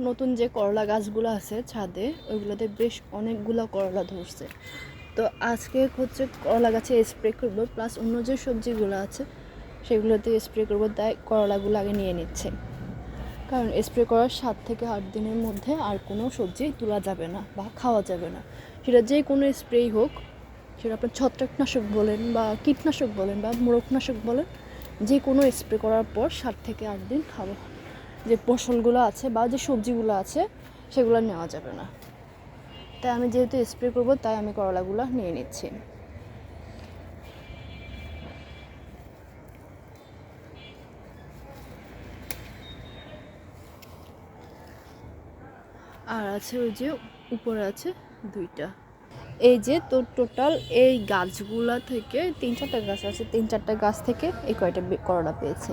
নতুন যে করলা গাছগুলো আছে ছাদে, ওইগুলোতে বেশ অনেকগুলো করলা ধরছে। তো আজকে হচ্ছে করলা গাছে স্প্রে করব, প্লাস অন্য যে সবজিগুলো আছে সেগুলোতে স্প্রে করব, তাই করলাগুলো আগে নিয়ে নিচ্ছে। কারণ স্প্রে করার 7 থেকে 8 দিনের মধ্যে আর কোনো সবজি তোলা যাবে না বা খাওয়া যাবে না। সেটা যে কোনো স্প্রেই হোক, সেটা আপনার ছত্রাকনাশক বলেন বা কীটনাশক বলেন বা মোড়কনাশক বলেন, যে কোনো স্প্রে করার পর 7 থেকে 8 দিন খাওয়া যে ফসলগুলো আছে বা যে সবজিগুলো আছে সেগুলো নেওয়া যাবে না। তাই আমি যেহেতু স্প্রে করব, তাই আমি করলাগুলো নিয়ে নিচ্ছি। আর আছে ওই যে উপরে আছে 2টা। এই যে তো টোটাল এই গাছগুলা থেকে 3-4টা গাছ আছে, 3-4টা গাছ থেকে এই কয়টা করলা পেয়েছে।